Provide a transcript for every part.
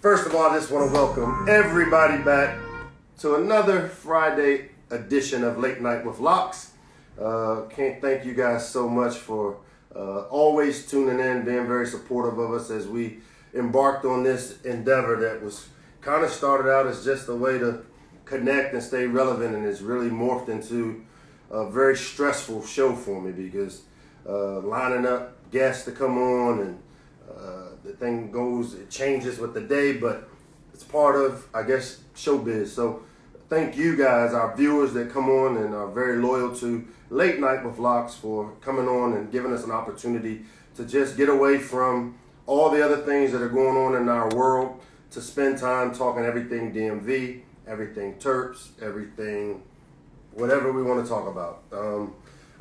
First of all, I just want to welcome everybody back to another Friday edition of Late Night with Locks. Can't thank you guys so much for always tuning in, being very supportive of us as we embarked on this endeavor that was kind of started out as just a way to connect and stay relevant, and it's really morphed into a very stressful show for me because lining up guests to come on and the thing goes, it changes with the day, but it's part of, I guess, showbiz. So thank you guys, our viewers that come on and are very loyal to Late Night with Locks, for coming on and giving us an opportunity to just get away from all the other things that are going on in our world, to spend time talking everything DMV, everything Terps, everything, whatever we want to talk about.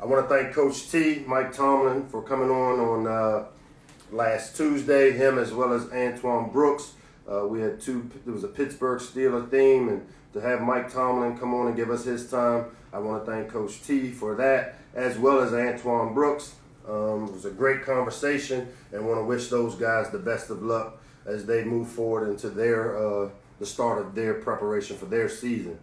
I want to thank Coach T, Mike Tomlin, for coming on last Tuesday, him as well as Antoine Brooks. We had there was a Pittsburgh Steelers theme, and to have Mike Tomlin come on and give us his time, I want to thank Coach T for that, as well as Antoine Brooks. It was a great conversation, and want to wish those guys the best of luck as they move forward into the start of their preparation for their season.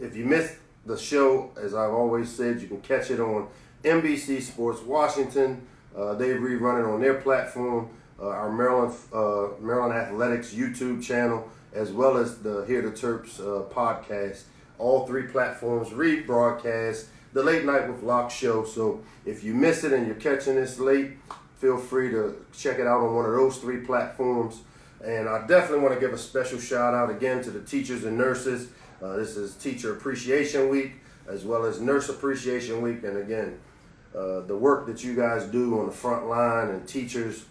If you missed the show, as I've always said, you can catch it on NBC Sports Washington. They rerun it on their platform, our Maryland Athletics YouTube channel, as well as the Hear the Terps podcast. All three platforms rebroadcast the Late Night with Locks show. So if you miss it and you're catching this late, feel free to check it out on one of those three platforms. And I definitely want to give a special shout out again to the teachers and nurses. This is Teacher Appreciation Week as well as Nurse Appreciation Week. And again, the work that you guys do on the front line, and teachers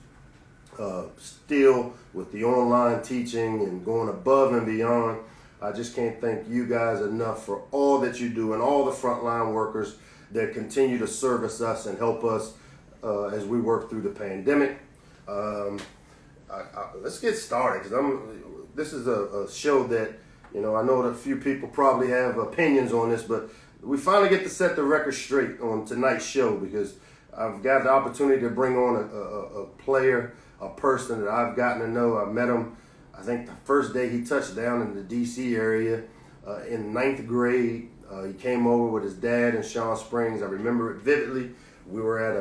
still with the online teaching and going above and beyond. I just can't thank you guys enough for all that you do, and all the frontline workers that continue to service us and help us as we work through the pandemic. Let's get started, because this is a show that, I know that a few people probably have opinions on this, but we finally get to set the record straight on tonight's show, because I've got the opportunity to bring on a player, a person that I've gotten to know. I met him, I think, the first day he touched down in the D.C. area in 9th grade. He came over with his dad in Shawn Springs. I remember it vividly. We were at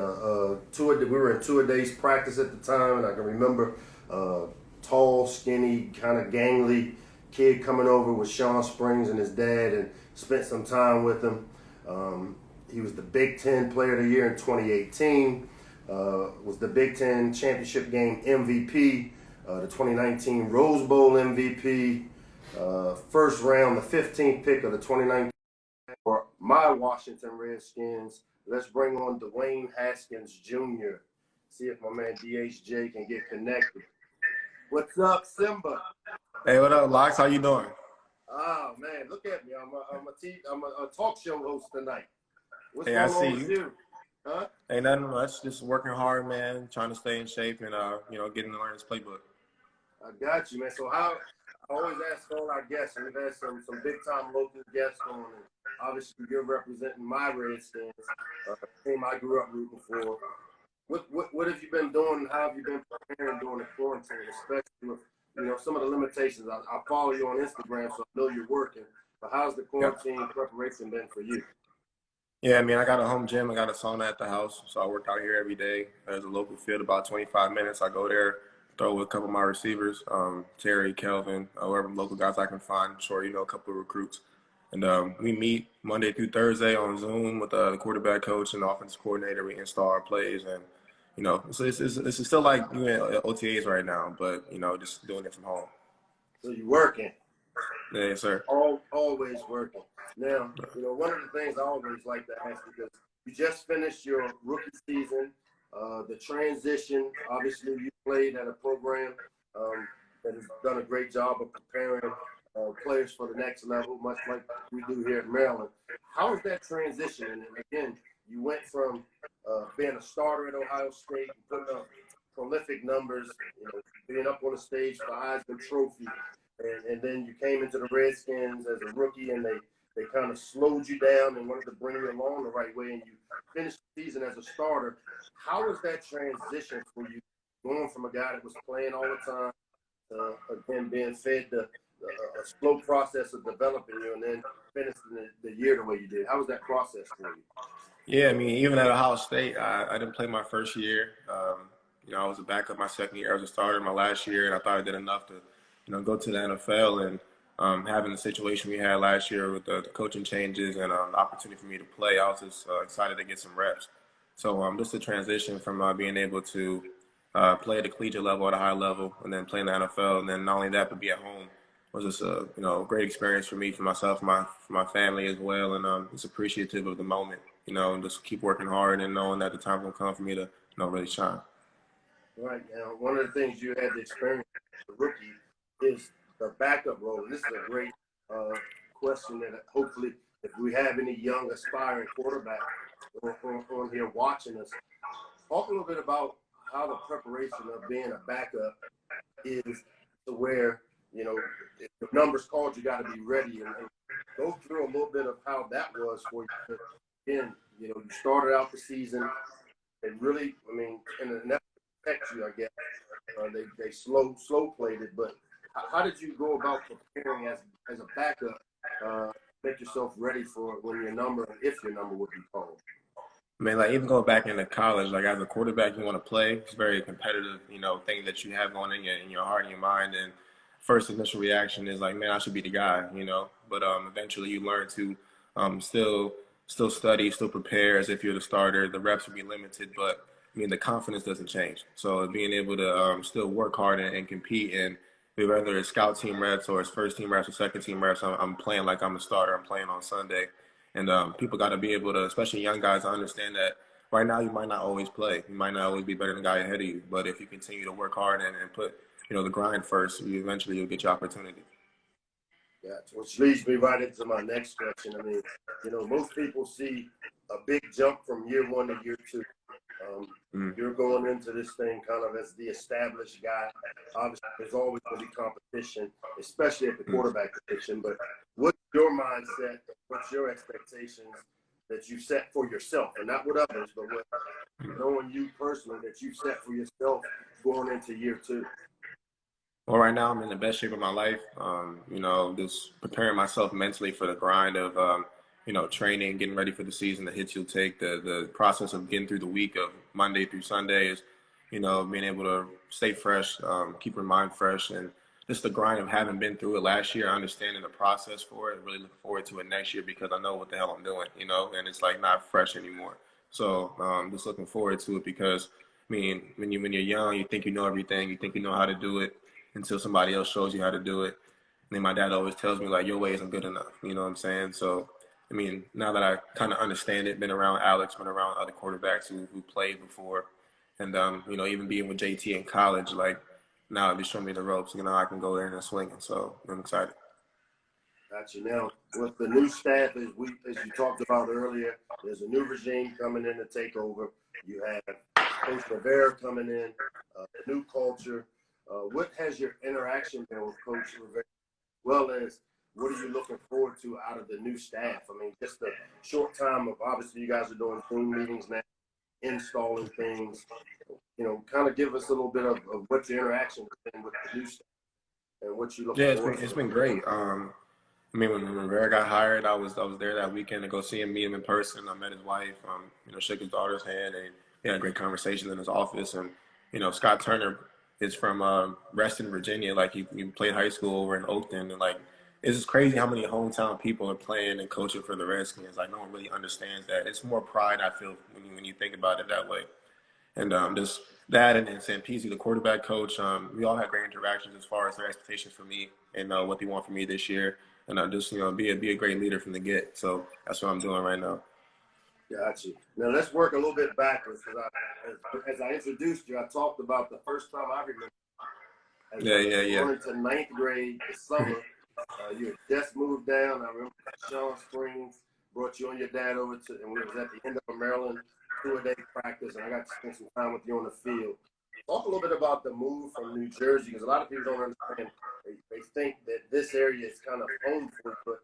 we were in two-a-days practice at the time, and I can remember tall, skinny, kind of gangly kid coming over with Shawn Springs and his dad, and spent some time with him. He was the Big Ten Player of the Year in 2018, was the Big Ten Championship Game MVP, the 2019 Rose Bowl MVP, first round, the 15th pick of the 2019 for my Washington Redskins. Let's bring on Dwayne Haskins Jr. See if my man DHJ can get connected. What's up, Simba? Hey, what up, Locks? How you doing? Oh man, look at me! I'm a talk show host tonight. What's Hey, going I see on with you. you? Huh? Ain't nothing much. Just working hard, man. Trying to stay in shape and getting to learn this playbook. I got you, man. So I always ask all our guests, and we've had some big time local guests on, and obviously you're representing my Redskins, team I grew up rooting for. What have you been doing? How have you been preparing during the quarantine, especially with some of the limitations? I follow you on Instagram, so I know you're working. But how's the quarantine preparation been for you? Yeah, I mean, I got a home gym. I got a sauna at the house, so I work out here every day. There's a local field about 25 minutes. I go there, throw with a couple of my receivers, Terry, Kelvin, whoever local guys I can find. I'm sure a couple of recruits. And we meet Monday through Thursday on Zoom with the quarterback coach and the offensive coordinator. We install our plays, and so it's still like OTAs right now, but just doing it from home. So you're working? Yeah, sir. Always working. Now, one of the things I always like to ask, because you just finished your rookie season, the transition. Obviously, you played at a program that has done a great job of preparing players for the next level, much like we do here in Maryland. How is that transition? And again, you went from being a starter at Ohio State, putting up prolific numbers, being up on the stage for the Heisman Trophy, and then you came into the Redskins as a rookie, and they kind of slowed you down and wanted to bring you along the right way, and you finished the season as a starter. How was that transition for you, going from a guy that was playing all the time to a and being fed a slow process of developing you and then finishing the year the way you did. How was that process for you? Yeah, I mean, even at Ohio State, I didn't play my first year. I was a backup my second year. I was a starter my last year, and I thought I did enough to, go to the NFL. And having the situation we had last year with the coaching changes and the opportunity for me to play, I was just excited to get some reps. So just the transition from being able to play at the collegiate level, at a high level, and then play in the NFL, and then not only that, but be at home was just a great experience for me, for myself, for my family as well, and just appreciative of the moment, and just keep working hard and knowing that the time will come for me to really shine. Right now, one of the things you had to experience as a rookie is the backup role. And this is a great question that hopefully, if we have any young aspiring quarterbacks on here watching us, talk a little bit about how the preparation of being a backup is to where, if the numbers called, you got to be ready and go through a little bit of how that was for you. Again, you started out the season and really, in an effort to protect you, I guess, they slow played it. But how did you go about preparing as a backup, make yourself ready for when your number, if your number would be called? I mean, like even going back into college, like as a quarterback, you want to play. It's a very competitive, thing that you have going in your heart and your mind. And first initial reaction is like, man, I should be the guy, But eventually, you learn to still study, still prepare as if you're the starter. The reps will be limited, but the confidence doesn't change. So being able to still work hard and compete, and whether it's scout team reps or it's first team reps or second team reps, I'm playing like I'm the starter. I'm playing on Sunday. And people got to be able to, especially young guys, understand that right now you might not always play. You might not always be better than the guy ahead of you. But if you continue to work hard and put, the grind first, you'll get your opportunity. Gotcha. Which leads me right into my next question. Most people see a big jump from year one to year two. You're going into this thing kind of as the established guy. Obviously, there's always going to be competition, especially at the quarterback position. But what's your mindset? What's your expectations that you set for yourself, and not with others, but what, knowing you personally, that you set for yourself going into year two? Well, right now I'm in the best shape of my life. Just preparing myself mentally for the grind of, training, getting ready for the season, the hits you'll take, the process of getting through the week of Monday through Sunday is, being able to stay fresh, keep your mind fresh, and just the grind of having been through it last year, understanding the process for it, really looking forward to it next year because I know what the hell I'm doing, and it's like not fresh anymore. So just looking forward to it because, when you're young, you think you know everything, you think you know how to do it until somebody else shows you how to do it. And then my dad always tells me, like, your way isn't good enough. You know what I'm saying? So, now that I kind of understand it, been around Alex, been around other quarterbacks who played before, and, even being with JT in college, like, now they show me the ropes, I can go there and swing it. So I'm excited. Gotcha. Now, with the new staff, as you talked about earlier, there's a new regime coming in to take over. You have Coach Rivera coming in, new culture. What has your interaction been with Coach Rivera? Well, as what are you looking forward to out of the new staff? Just a short time of, obviously you guys are doing Zoom meetings now, installing things. Kind of give us a little bit of what your interaction has been with the new staff and what you look forward to. It's been great. When Rivera got hired, I was there that weekend to go see him, meet him in person. I met his wife, shook his daughter's hand, and we had a great conversation in his office. And, Scott Turner is from Reston, Virginia. Like, he played high school over in Oakton. And, like, it's just crazy how many hometown people are playing and coaching for the Redskins. Like, no one really understands that. It's more pride, I feel, when you think about it that way. And just that, and then Sampisi, the quarterback coach, we all had great interactions as far as their expectations for me and what they want from me this year. And just, be a great leader from the get. So that's what I'm doing right now. Gotcha. Now let's work a little bit backwards. As I introduced you, I talked about the first time I remember. Going into ninth grade this summer, you had just moved down. I remember Sean Springs brought you and your dad over and we was at the end of a Maryland 2-a-day practice, and I got to spend some time with you on the field. Talk a little bit about the move from New Jersey, because a lot of people don't understand. They think that this area is kind of home for it, but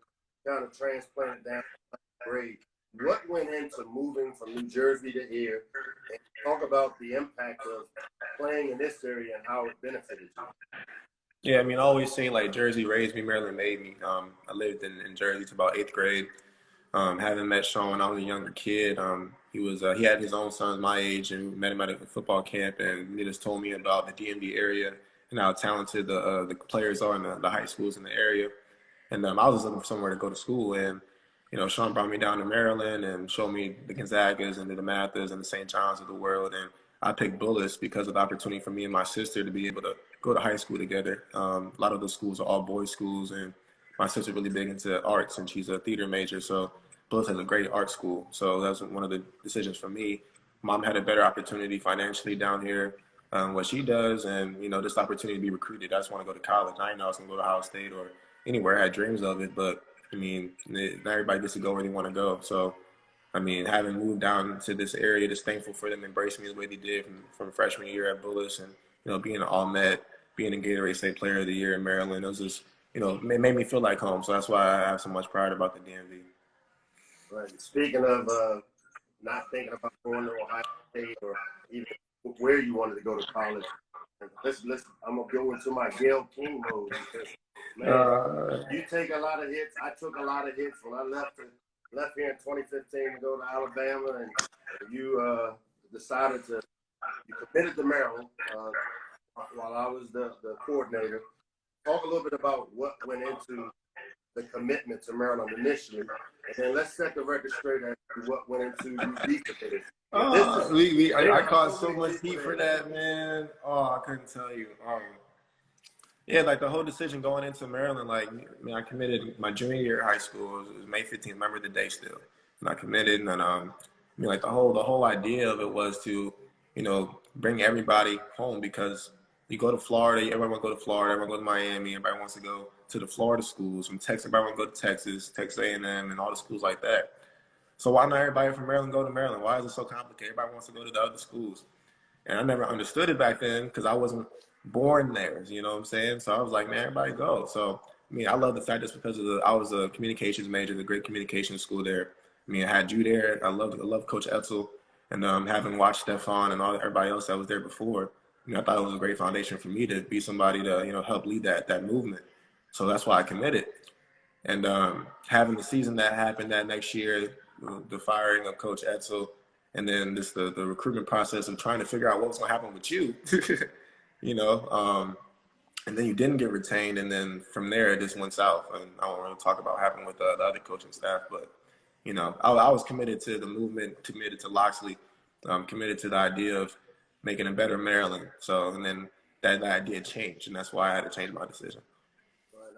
kind of transplanted down to grade. What went into moving from New Jersey to here? And talk about the impact of playing in this area and how it benefited you. Yeah, I mean, I always say like Jersey raised me, Maryland made me. I lived in Jersey to about eighth grade. Having met Sean when I was a younger kid, he had his own sons my age, and met him at a football camp, and he just told me about the DMV area and how talented the players are in the high schools in the area. And I was just looking for somewhere to go to school, and Sean brought me down to Maryland and showed me the Gonzagas and the Mathis and the St. John's of the world, and I picked Bullis because of the opportunity for me and my sister to be able to go to high school together. A lot of those schools are all boys schools, and my sister's really big into arts, and she's a theater major, so Bullis has a great art school. So that was one of the decisions for me. Mom had a better opportunity financially down here, what she does, and this opportunity to be recruited. I just want to go to college. I didn't know I was going to go to Ohio State or anywhere. I had dreams of it, but I mean, not everybody gets to go where they want to go. So, I mean, having moved down to this area, just thankful for them embracing me the way they did from freshman year at Bullis, and being an All-Met, being a Gatorade State Player of the Year in Maryland. It was just, it made me feel like home. So that's why I have so much pride about the DMV. Right. Speaking of not thinking about going to Ohio State or even where you wanted to go to college, I'm gonna go into my Gail King mode because man, you take a lot of hits. I took a lot of hits when I left here in 2015 to go to Alabama, and you decided you committed to Maryland while I was the coordinator. Talk a little bit about what went into the commitment to Maryland initially, and then let's set the record straight as to what went into you decommitted. I caught so much heat for that, man. Oh, I couldn't tell you. Yeah, like the whole decision going into Maryland, like, I committed my junior year of high school. It was May 15th. Remember the day still. And I committed, and like the whole idea of it was to, bring everybody home, because you go to Florida, everyone want to go to Florida, everyone go to Miami, everybody wants to go to the Florida schools. From Texas, everybody want to go to Texas, Texas A&M, and all the schools like that. So why not everybody from Maryland go to Maryland? Why is it so complicated? Everybody wants to go to the other schools. And I never understood it back then because I wasn't born there, you know what I'm saying? So I was like, man, everybody go. So, I love the fact that's because I was a communications major, the great communications school there. I had you there. I love Coach Etzel. And having watched Stefan and everybody else that was there before, I thought it was a great foundation for me to be somebody to, help lead that movement. So that's why I committed. And having the season that happened that next year, the firing of Coach Etzel, and then the recruitment process of trying to figure out what was going to happen with you, and then you didn't get retained, and then from there it just went south. And I won't really talk about what happened with the other coaching staff, but I was committed to the movement, committed to Loxley, committed to the idea of making a better Maryland. So, and then that idea changed, and that's why I had to change my decision.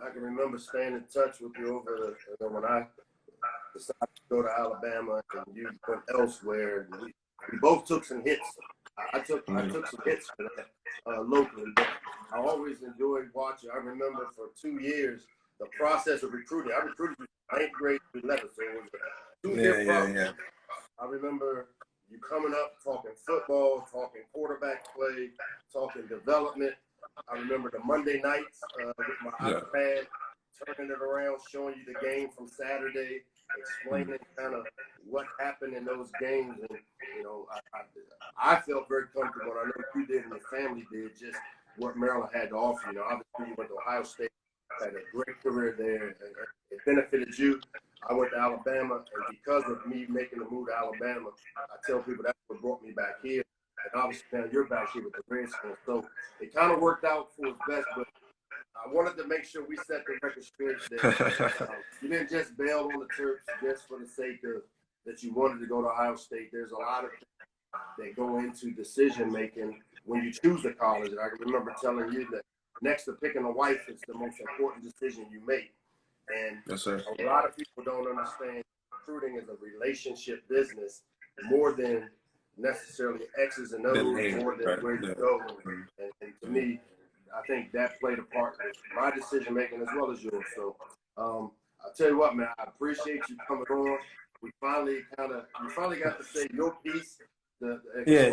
I can remember staying in touch with you when I decided to go to Alabama and you went elsewhere. We both took some hits. I took some hits for that locally, but I always enjoyed watching. I remember for 2 years the process of recruiting. I recruited you from 9th grade to 11th, so it was a 2-year process. Yeah. I remember you coming up, talking football, talking quarterback play, talking development. I remember the Monday nights with my iPad, turning it around, showing you the game from Saturday, explaining kind of what happened in those games. And, I felt very comfortable, and I know you did and your family did, just what Maryland had to offer. Obviously you went to Ohio State, had a great career there, and it benefited you. I went to Alabama, and because of me making the move to Alabama, I tell people that's what brought me back here. And obviously now you're back here with the Redskins. So it kind of worked out for its best, but I wanted to make sure we set the record straight that you didn't just bail on the Terps just for the sake of that you wanted to go to Ohio State. There's a lot of things that go into decision making when you choose a college. And I can remember telling you that next to picking a wife, it's the most important decision you make. And yes, sir. A lot of people don't understand recruiting is a relationship business more than necessarily X's and O's, more than where you go. And to me, I think that played a part in my decision making as well as yours. So I'll tell you what, man, I appreciate you coming on. You finally got to say your piece. Yeah.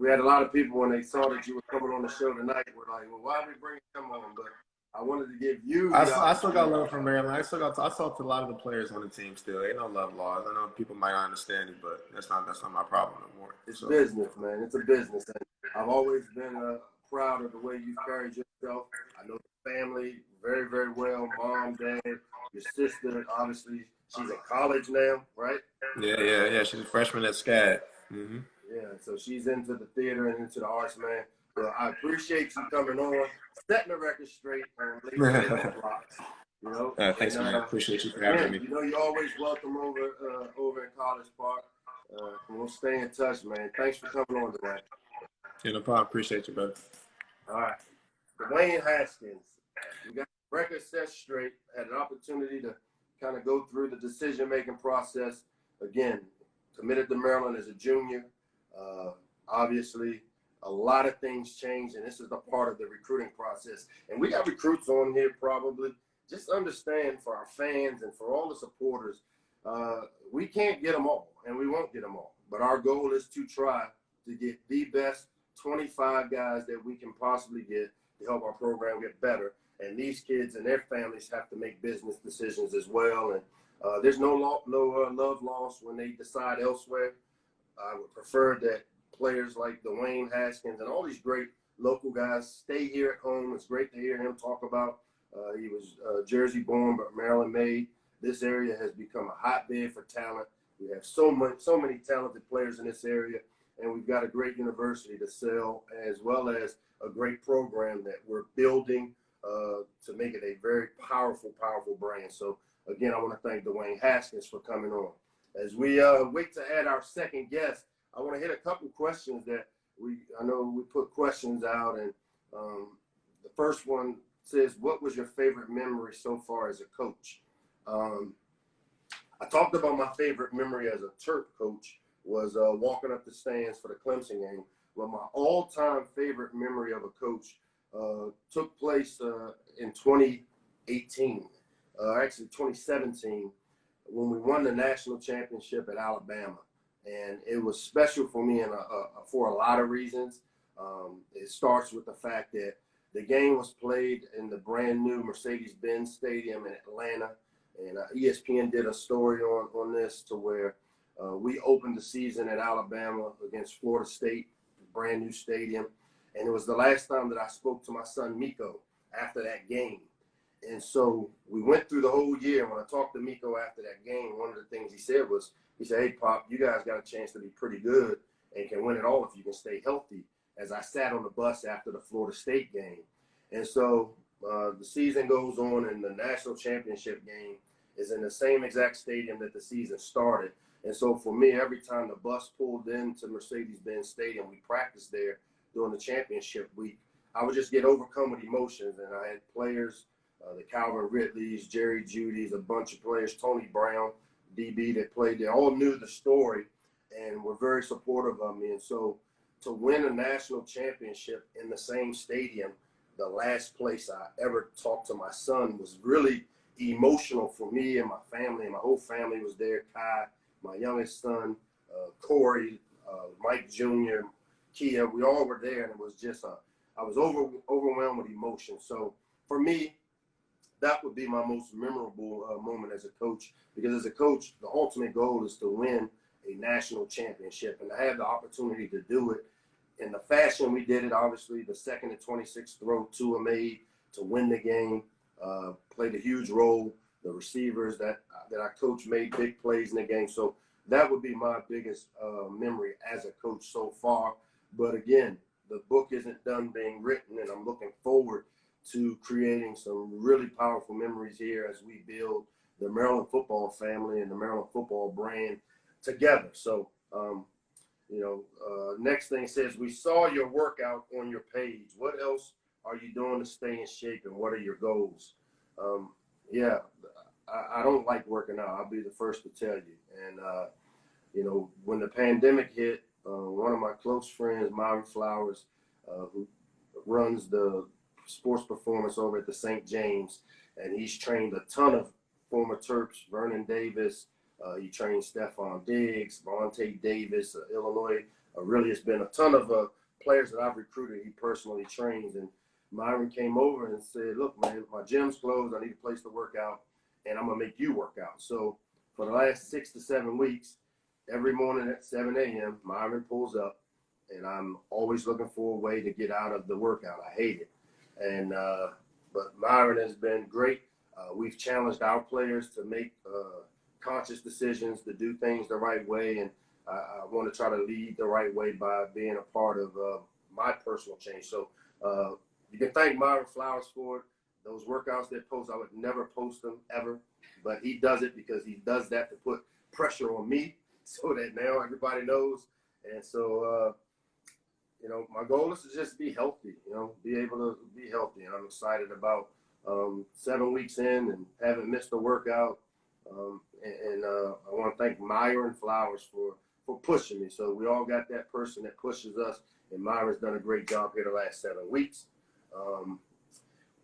We had a lot of people when they saw that you were coming on the show tonight. Were like, well, why are we bringing him on? But I wanted to give you. I still got love for Maryland. I talk to a lot of the players on the team still. Ain't no love laws. I know people might not understand it, but that's not my problem no more. It's business, man. It's a business, and I've always been a proud of the way you've carried yourself. I know the family very, very well. Mom, dad, your sister, obviously, she's in college now, right? Yeah. She's a freshman at SCAD. Yeah, so she's into the theater and into the arts, man. Well, I appreciate you coming on, setting the record straight on late night with blocks. You know, Thanks, and man. Appreciate you for having again, me. you know, you're always welcome over in College Park. And we'll stay in touch, man. Thanks for coming on tonight. Yeah, no problem. Appreciate you, brother. All right, Dwayne Haskins. We got the record set straight. Had an opportunity to kind of go through the decision-making process. Again, committed to Maryland as a junior. Obviously, a lot of things changed, and this is a part of the recruiting process. And we got recruits on here probably. Just understand for our fans and for all the supporters, we can't get them all, and we won't get them all. But our goal is to try to get the best 25 guys that we can possibly get to help our program get better. And these kids and their families have to make business decisions as well. And there's no love lost when they decide elsewhere. I would prefer that players like Dwayne Haskins and all these great local guys stay here at home. It's great to hear him talk about. He was Jersey born, but Maryland made. This area has become a hotbed for talent. We have so many talented players in this area, and we've got a great university to sell, as well as a great program that we're building to make it a very powerful brand. So again, I want to thank Dwayne Haskins for coming on. As we wait to add our second guest, I want to hit a couple questions that I know we put questions out, and the first one says, what was your favorite memory so far as a coach? I talked about my favorite memory as a Terp coach was walking up the stands for the Clemson game. Well, my all-time favorite memory of a coach took place in 2018, actually 2017, when we won the national championship at Alabama. And it was special for me for a lot of reasons. It starts with the fact that the game was played in the brand new Mercedes-Benz Stadium in Atlanta. And ESPN did a story on this to where we opened the season at Alabama against Florida State, brand new stadium. And it was the last time that I spoke to my son, Miko, after that game. And so we went through the whole year. When I talked to Miko after that game, one of the things he said was, he said, hey, Pop, you guys got a chance to be pretty good and can win it all if you can stay healthy, as I sat on the bus after the Florida State game. And so the season goes on, and the national championship game is in the same exact stadium that the season started. And so for me, every time the bus pulled into Mercedes-Benz Stadium, we practiced there during the championship week, I would just get overcome with emotions. And I had players, the Calvin Ridleys, Jerry Judy's, a bunch of players, Tony Brown, DB that played there, all knew the story and were very supportive of me. And so to win a national championship in the same stadium, the last place I ever talked to my son, was really emotional for me and my family. And my whole family was there. Kai, my youngest son, Corey, Mike Jr., Kia, we all were there. And it was just, I was overwhelmed with emotion. So for me, that would be my most memorable moment as a coach, because as a coach, the ultimate goal is to win a national championship. And I had the opportunity to do it in the fashion we did it. Obviously, the second and 26th throw Tua made to win the game played a huge role. The receivers that I coached made big plays in the game. So that would be my biggest memory as a coach so far. But again, the book isn't done being written, and I'm looking forward to creating some really powerful memories here as we build the Maryland football family and the Maryland football brand together. So, next thing says, we saw your workout on your page. What else are you doing to stay in shape, and what are your goals? I don't like working out. I'll be the first to tell you. And, when the pandemic hit, one of my close friends, Myron Flowers, who runs the sports performance over at the St. James, and he's trained a ton of former Terps, Vernon Davis. He trained Stephon Diggs, Vontae Davis, Illinois. Really, it's been a ton of players that I've recruited. He personally trains. And Myron came over and said, look, man, my gym's closed. I need a place to work out, and I'm going to make you work out. So for the last 6 to 7 weeks, every morning at 7 a.m., Myron pulls up, and I'm always looking for a way to get out of the workout. I hate it. And but Myron has been great. We've challenged our players to make conscious decisions, to do things the right way, and I want to try to lead the right way by being a part of my personal change. So you can thank Myron Flowers for it. Those workouts that post, I would never post them ever, but he does it because he does that to put pressure on me so that now everybody knows. And so, you know, my goal is to just be healthy, you know, be able to be healthy. And I'm excited about 7 weeks in and haven't missed a workout. I want to thank Myron Flowers for pushing me. So we all got that person that pushes us, and Myron's done a great job here the last 7 weeks.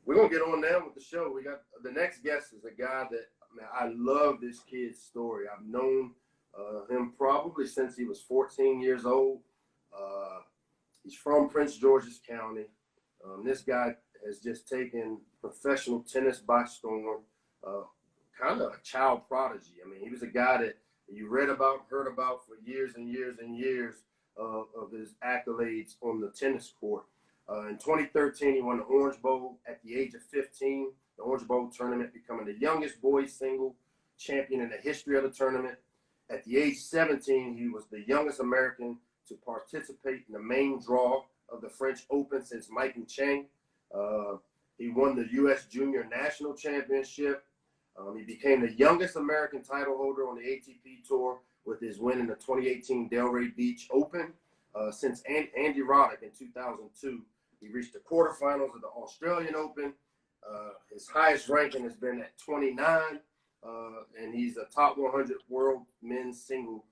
We're going to get on now with the show. We got the next guest is a guy that, man, I love this kid's story. I've known him probably since he was 14 years old. He's from Prince George's County. This guy has just taken professional tennis by storm, kind of a child prodigy. I mean, he was a guy that you read about, heard about for years and years and years of his accolades on the tennis court. In 2013, he won the Orange Bowl at the age of 15, the Orange Bowl tournament, becoming the youngest boys single champion in the history of the tournament. At the age 17, he was the youngest American to participate in the main draw of the French Open since Michael Chang. He won the U.S. Junior National Championship. He became the youngest American title holder on the ATP Tour with his win in the 2018 Delray Beach Open. Since Andy Roddick in 2002, he reached the quarterfinals of the Australian Open. His highest ranking has been at 29, and he's a top 100 world men's single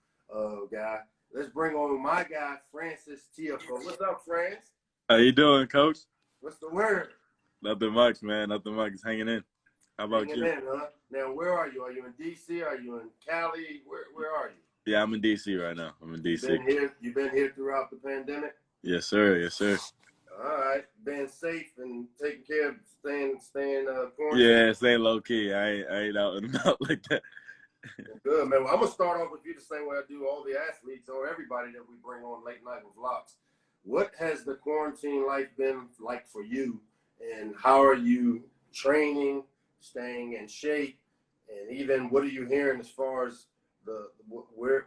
guy. Let's bring on my guy, Frances Tiafoe. What's up, France? How you doing, Coach? What's the word? Nothing much, man. Nothing much. Just hanging in. How about Hanging you? in, huh? Now, where are you? Are you in D.C.? Are you in Cali? Where are you? Yeah, I'm in D.C. right now. I'm in D.C. You've been here throughout the pandemic? Yes, sir. Yes, sir. All right. Being safe and taking care of staying quarantined? Yeah, staying low key. I ain't out and about like that. Good, man. Well, I'm going to start off with you the same way I do all the athletes or everybody that we bring on Late Night with Locks. What has the quarantine life been like for you, and how are you training, staying in shape, and even what are you hearing as far as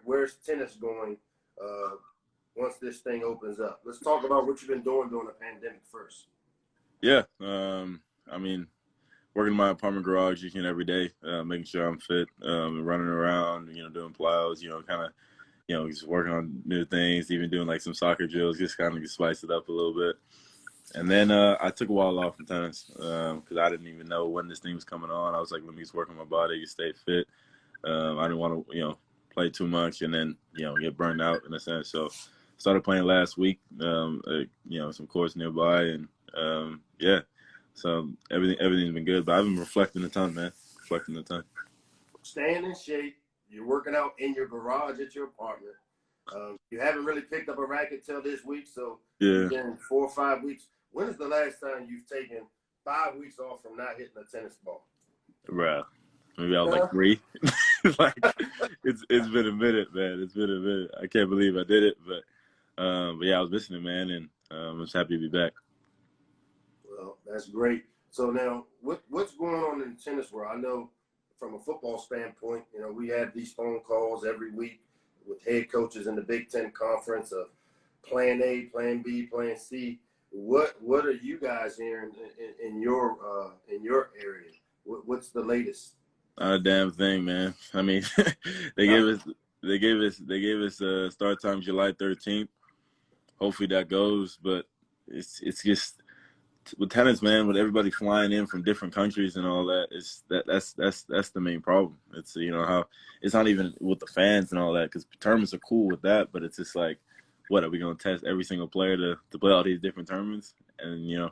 where's tennis going once this thing opens up? Let's talk about what you've been doing during the pandemic first. Yeah. I mean, working in my apartment garage each and every day, making sure I'm fit, running around, doing plows, kind of, just working on new things, even doing like some soccer drills, just kind of spice it up a little bit. And then I took a while off from tennis because I didn't even know when this thing was coming on. I was like, let me just work on my body, just stay fit. I didn't want to, play too much and then, get burned out in a sense. So started playing last week, some courts nearby. And, yeah, so everything's been good. But I've been reflecting a ton, man, Staying in shape, you're working out in your garage at your apartment. You haven't really picked up a racket till this week, so yeah. You've been 4 or 5 weeks. When is the last time you've taken 5 weeks off from not hitting a tennis ball? Bro, maybe I was like 3. Like it's been a minute, man. It's been a minute. I can't believe I did it, but yeah, I was missing it, man, and I'm just happy to be back. Well, that's great. So now, what's going on in the tennis world? I know from a football standpoint, we have these phone calls every week with head coaches in the Big Ten Conference of Plan A, Plan B, Plan C. What are you guys hearing in your area? What's the latest? Not a damn thing, man. I mean, they gave us start time July 13th. Hopefully that goes, but it's just with tennis, man. With everybody flying in from different countries and all that, that's the main problem. It's how it's not even with the fans and all that, because tournaments are cool with that, but it's just like, what are we gonna test every single player to play all these different tournaments? And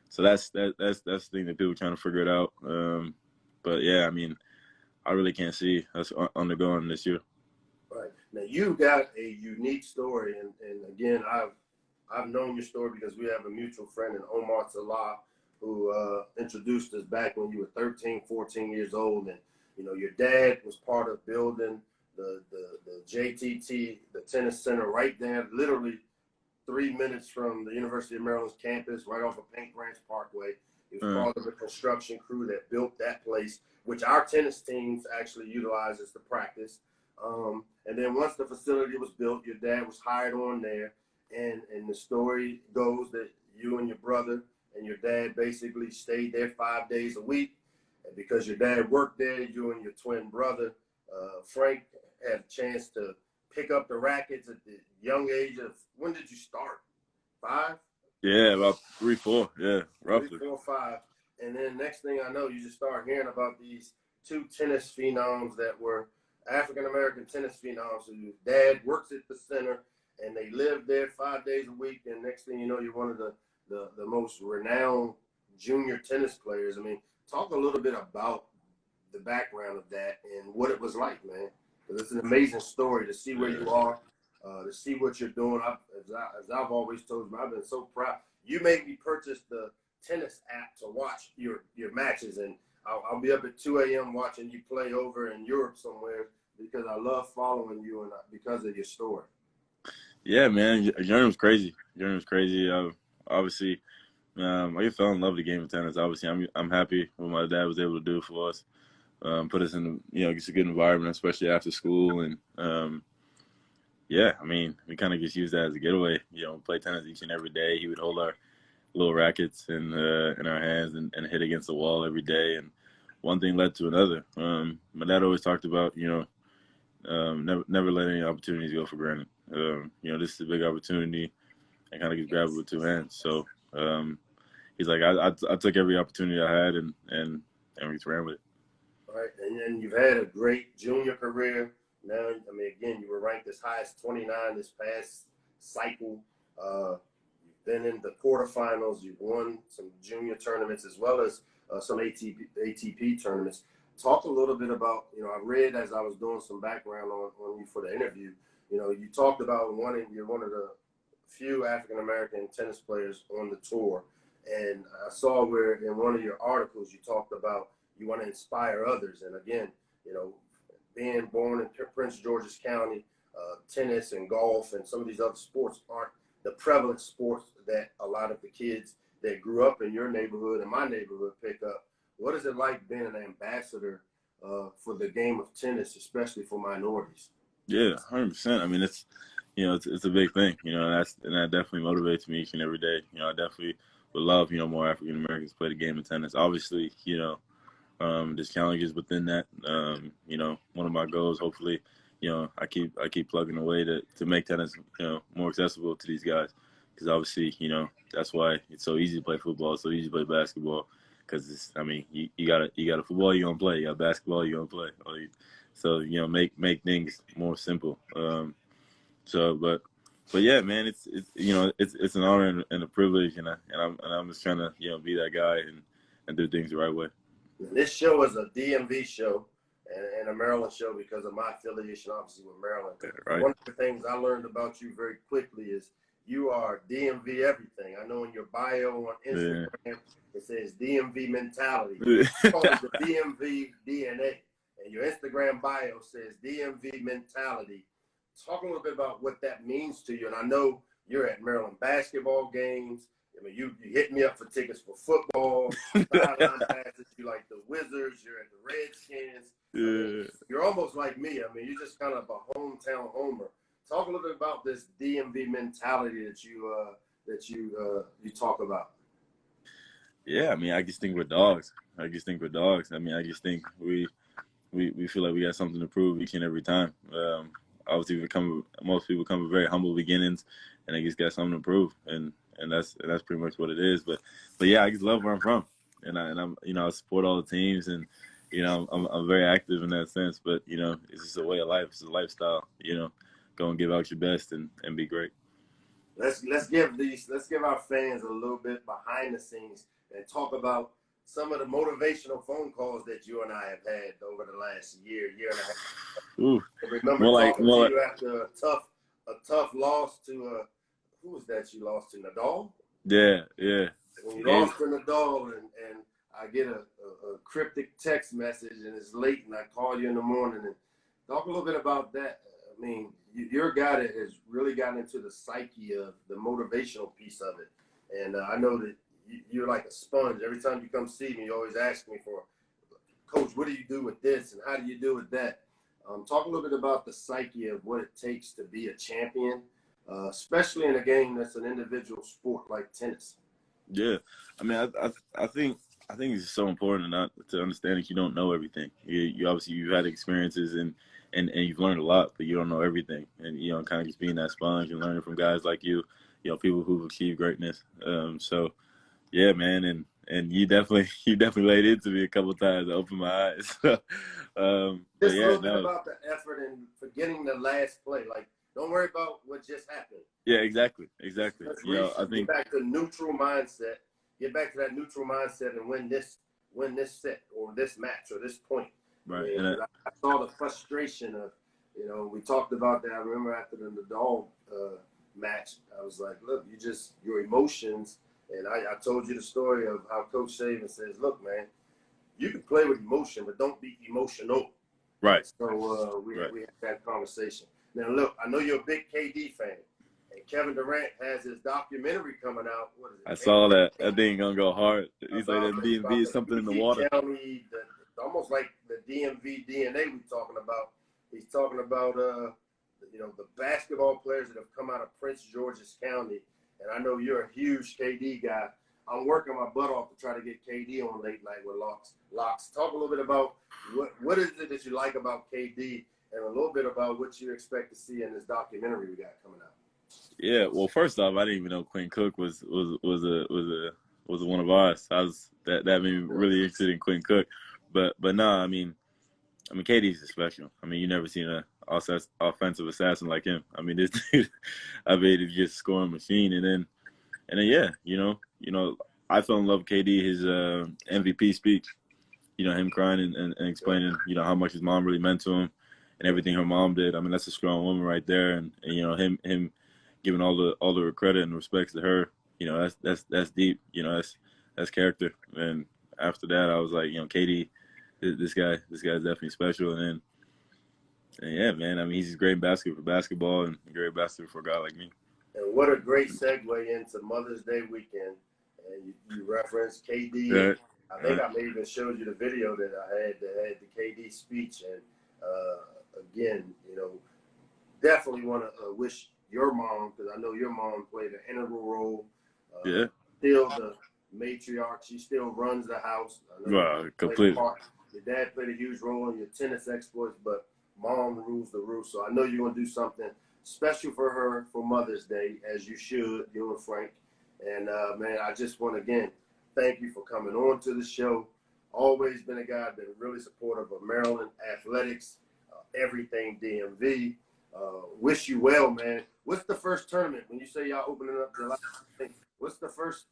so that's the thing that people are trying to figure it out. But yeah, I mean, I really can't see us undergoing this year. Right. Now you got a unique story, and again, I've known your story because we have a mutual friend in Omar Salah who introduced us back when you were 13, 14 years old, and your dad was part of building the JTT, the tennis center right there, literally 3 minutes from the University of Maryland's campus, right off of Paint Branch Parkway. He was part of the construction crew that built that place, which our tennis teams actually utilizes to practice. And then once the facility was built, your dad was hired on there. And the story goes that you and your brother and your dad basically stayed there 5 days a week. And because your dad worked there, you and your twin brother, Frank, had a chance to pick up the rackets at the young age of, when did you start? 5? Yeah, about 3, 4. Yeah, roughly. 3, 4, 5. And then next thing I know, you just start hearing about these 2 tennis phenoms that were African-American tennis phenoms whose dad works at the center, and they live there 5 days a week. And next thing you know, you're one of the most renowned junior tennis players. I mean, talk a little bit about the background of that and what it was like, man. Because it's an amazing story to see where you are, to see what you're doing. As I've always told you, I've been so proud. You made me purchase the tennis app to watch your matches, and I'll be up at 2 a.m. watching you play over in Europe somewhere because I love following you and because of your story. Yeah, man, your journey was crazy. Obviously, I fell in love with the game of tennis. Obviously, I'm happy what my dad was able to do for us. Put us in, just a good environment, especially after school. And, yeah, I mean, we kind of just used that as a getaway, play tennis each and every day. He would hold our little rackets in our hands and hit against the wall every day. And one thing led to another. My dad always talked about, never let any opportunities go for granted. This is a big opportunity and kind of just grab it with 2 hands. So he's like, I took every opportunity I had and we just ran with it. All right, and then you've had a great junior career. Now, I mean, again, you were ranked as high as 29 this past cycle. You've been in the quarterfinals. You've won some junior tournaments as well as some ATP tournaments. Talk a little bit about, I read as I was doing some background on you for the interview, you talked about you're one of the few African-American tennis players on the tour. And I saw where in one of your articles you talked about you want to inspire others. And again, being born in Prince George's County, tennis and golf and some of these other sports aren't the prevalent sports that a lot of the kids that grew up in your neighborhood and my neighborhood pick up. What is it like being an ambassador for the game of tennis, especially for minorities? Yeah, 100%. I mean, it's a big thing, and that definitely motivates me each and every day. I definitely would love, more African Americans play the game of tennis. Obviously, there's challenges within that. One of my goals, hopefully, I keep plugging away to make tennis, more accessible to these guys. Because obviously, that's why it's so easy to play football, it's so easy to play basketball. Because you got a football you're gonna play, you got basketball you're gonna play. So make things more simple. But yeah, man, it's an honor and a privilege, and I'm just trying to be that guy and do things the right way. This show is a DMV show and a Maryland show because of my affiliation, obviously, with Maryland. Right. One of the things I learned about you very quickly is you are DMV everything. I know in your bio on Instagram, it says DMV mentality. You call it the DMV DNA. And your Instagram bio says DMV mentality. Talk a little bit about what that means to you. And I know you're at Maryland basketball games. I mean, you hit me up for tickets for football, sideline passes. You like the Wizards. You're at the Redskins. I mean, you're almost like me. I mean, you're just kind of a hometown homer. Talk a little bit about this DMV mentality that you talk about. Yeah, I mean, I just think we're dogs. I just think we feel like we got something to prove each and every time. Obviously, most people come with very humble beginnings, and they just got something to prove, and that's pretty much what it is. But yeah, I just love where I'm from, and I'm I support all the teams, and I'm very active in that sense. But it's just a way of life. It's a lifestyle. Go and give out your best and be great. Let's give our fans a little bit behind the scenes and talk about some of the motivational phone calls that you and I have had over the last year and a half. Ooh. I remember talking to you after a tough loss to who was that you lost to, Nadal? Yeah. When you lost to Nadal and I get a cryptic text message and it's late and I call you in the morning and talk a little bit about that. I mean, you're a guy that has really gotten into the psyche of the motivational piece of it. And I know that you're like a sponge. Every time you come see me, you always ask me for, Coach, what do you do with this and how do you do with that? Talk a little bit about the psyche of what it takes to be a champion, especially in a game that's an individual sport like tennis. Yeah, I mean, I think it's so important not to understand that you don't know everything. You obviously you've had experiences and you've learned a lot, but you don't know everything. And kind of just being that sponge and learning from guys like you, people who've achieved greatness. So yeah, man, and you definitely laid into me a couple of times to open my eyes. Just a little bit about the effort and forgetting the last play. Like, don't worry about what just happened. Yeah, exactly. I think get back to neutral mindset. Get back to that neutral mindset and win this set or this match or this point. Right. I saw the frustration of, we talked about that. I remember after the Nadal match, I was like, look, your emotions. And I told you the story of how Coach Saban says, look, man, you can play with emotion, but don't be emotional. Right. So we had that conversation. Now, look, I know you're a big KD fan. And Kevin Durant has his documentary coming out. What is it? I saw that. That thing gonna go hard. He's like that DMV is something in the water. County, almost like the DMV DNA we're talking about. He's talking about the basketball players that have come out of Prince George's County. And I know you're a huge KD guy. I'm working my butt off to try to get KD on Late Night with Locks. Talk a little bit about what is it that you like about KD, and a little bit about what you expect to see in this documentary we got coming out. Yeah, well, first off, I didn't even know Quinn Cook was one of ours. That made me really interested in Quinn Cook, but no, I mean, KD's special. I mean, you never seen an offensive assassin like him. I mean, this dude, he's just a scoring machine, and then yeah, I fell in love with KD, his MVP speech. Him crying and explaining, how much his mom really meant to him, and everything her mom did. I mean, that's a strong woman right there, and him giving all the credit and respects to her. That's deep. That's character. And after that, I was like, KD, this guy's definitely special. And yeah, man. I mean, he's great in basketball and great basketball for a guy like me. And what a great segue into Mother's Day weekend. And you referenced KD. Right. I think I may even showed you the video that I had that had the KD speech. And again, definitely want to wish your mom, because I know your mom played an integral role. Still the matriarch. She still runs the house. Completely. Your dad played a huge role in your tennis exploits, but mom rules the roost. So I know you're going to do something special for her for Mother's Day, as you should, you and Frank. And, man, I just want to, again, thank you for coming on to the show. Always been a guy been really supportive of Maryland athletics, everything DMV. Wish you well, man. What's the first tournament when you say y'all opening up July? What's the first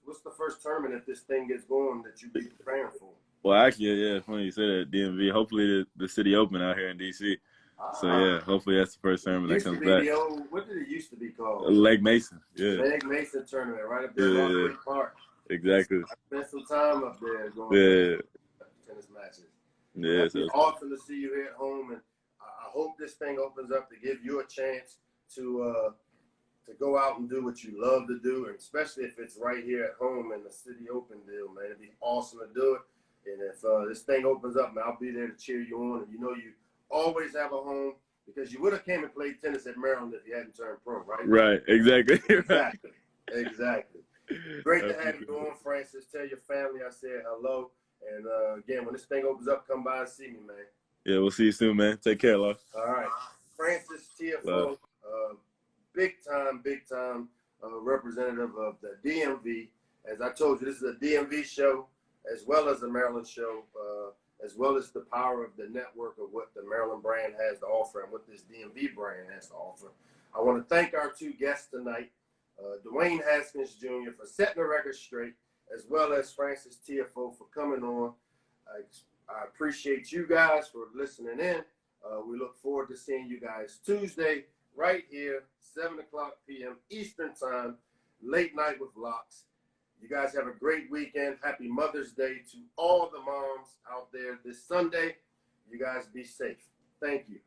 tournament if this thing gets going that you be preparing for? Well, actually, yeah, funny you say that, DMV. Hopefully the city open out here in DC. So yeah, hopefully that's the first tournament that comes back. What did it used to be called? Lake Mason. Yeah. Lake Mason tournament, right up there in Rock Park. Exactly. I spent some time up there going to tennis matches. Yeah, it's awesome to see you here at home, and I hope this thing opens up to give you a chance to go out and do what you love to do, and especially if it's right here at home in the City Open deal, man. It'd be awesome to do it. And if this thing opens up, man, I'll be there to cheer you on. And you always have a home, because you would have came and played tennis at Maryland if you hadn't turned pro, right? Right, exactly. Exactly. Great to have you on, Francis. Tell your family I said hello. And again, when this thing opens up, come by and see me, man. Yeah, we'll see you soon, man. Take care, love. All right. Frances Tiafoe, big time representative of the DMV. As I told you, this is a DMV show as well as a Maryland show, as well as the power of the network of what the Maryland brand has to offer and what this DMV brand has to offer. I want to thank our two guests tonight, Dwayne Haskins Jr. for setting the record straight, as well as Frances Tiafoe for coming on. I appreciate you guys for listening in. We look forward to seeing you guys Tuesday right here, 7 o'clock p.m. Eastern Time, Late Night with Locks. You guys have a great weekend. Happy Mother's Day to all the moms out there this Sunday. You guys be safe. Thank you.